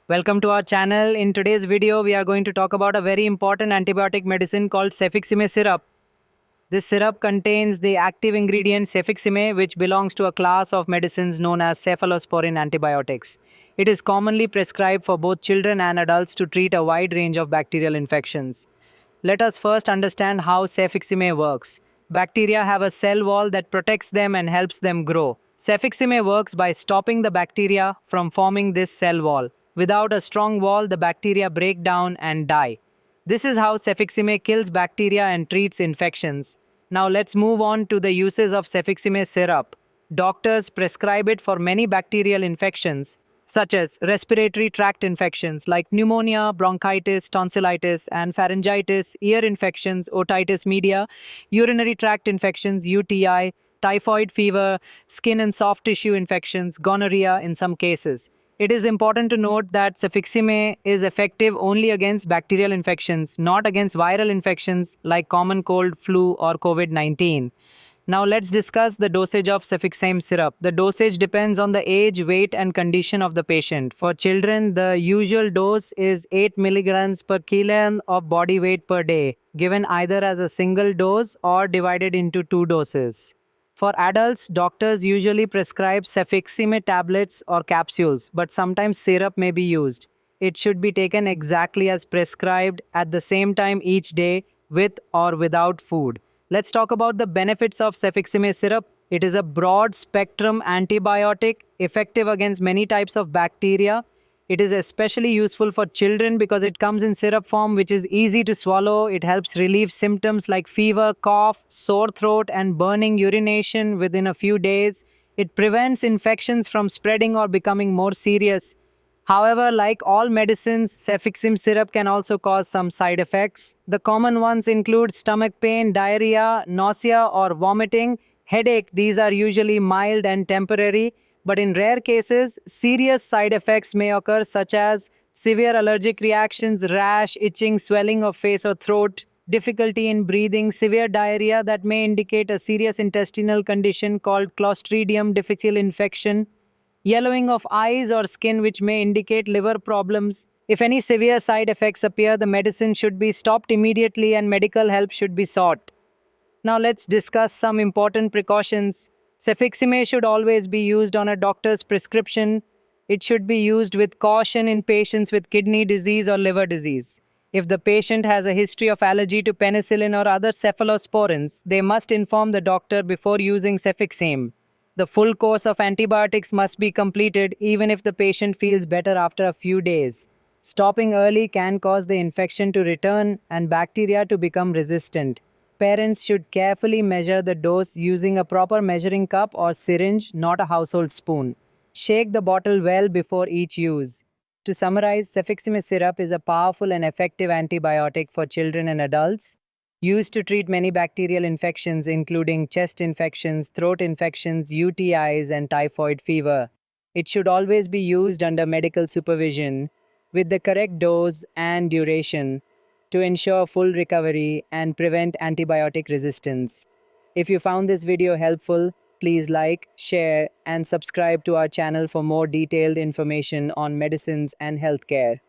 Welcome to our channel. In today's video, we are going to talk about a very important antibiotic medicine called Cefixime syrup. This syrup contains the active ingredient Cefixime, which belongs to a class of medicines known as cephalosporin antibiotics. It is commonly prescribed for both children and adults to treat a wide range of bacterial infections. Let us first understand how Cefixime works. Bacteria have a cell wall that protects them and helps them grow. Cefixime works by stopping the bacteria from forming this cell wall. Without a strong wall, the bacteria break down and die. This is how Cefixime kills bacteria and treats infections. Now let's move on to the uses of Cefixime syrup. Doctors prescribe it for many bacterial infections, such as respiratory tract infections like pneumonia, bronchitis, tonsillitis, and pharyngitis, ear infections, otitis media, urinary tract infections, UTI, typhoid fever, skin and soft tissue infections, gonorrhea in some cases. It is important to note that Cefixime is effective only against bacterial infections, not against viral infections like common cold, flu, or COVID-19. Now let's discuss the dosage of Cefixime syrup. The dosage depends on the age, weight, and condition of the patient. For children, the usual dose is 8 milligrams per kilo of body weight per day, given either as a single dose or divided into two doses. For adults, doctors usually prescribe Cefixime tablets or capsules, but sometimes syrup may be used. It should be taken exactly as prescribed at the same time each day, with or without food. Let's talk about the benefits of Cefixime syrup. It is a broad spectrum antibiotic effective against many types of bacteria. It is especially useful for children because it comes in syrup form, which is easy to swallow. It helps relieve symptoms like fever, cough, sore throat, and burning urination within a few days. It prevents infections from spreading or becoming more serious. However, like all medicines, Cefixime syrup can also cause some side effects. The common ones include stomach pain, diarrhea, nausea, or vomiting, headache. These are usually mild and temporary, but in rare cases, serious side effects may occur, such as severe allergic reactions, rash, itching, swelling of face or throat, difficulty in breathing, severe diarrhea that may indicate a serious intestinal condition called Clostridium difficile infection, yellowing of eyes or skin which may indicate liver problems. If any severe side effects appear, the medicine should be stopped immediately and medical help should be sought. Now let's discuss some important precautions. Cefixime should always be used on a doctor's prescription. It should be used with caution in patients with kidney disease or liver disease. If the patient has a history of allergy to penicillin or other cephalosporins, they must inform the doctor before using Cefixime. The full course of antibiotics must be completed even if the patient feels better after a few days. Stopping early can cause the infection to return and bacteria to become resistant. Parents should carefully measure the dose using a proper measuring cup or syringe, not a household spoon. Shake the bottle well before each use. To summarize, Cefixime syrup is a powerful and effective antibiotic for children and adults, used to treat many bacterial infections including chest infections, throat infections, UTIs, and typhoid fever. It should always be used under medical supervision with the correct dose and duration to ensure full recovery and prevent antibiotic resistance. If you found this video helpful, please like, share, and subscribe to our channel for more detailed information on medicines and healthcare.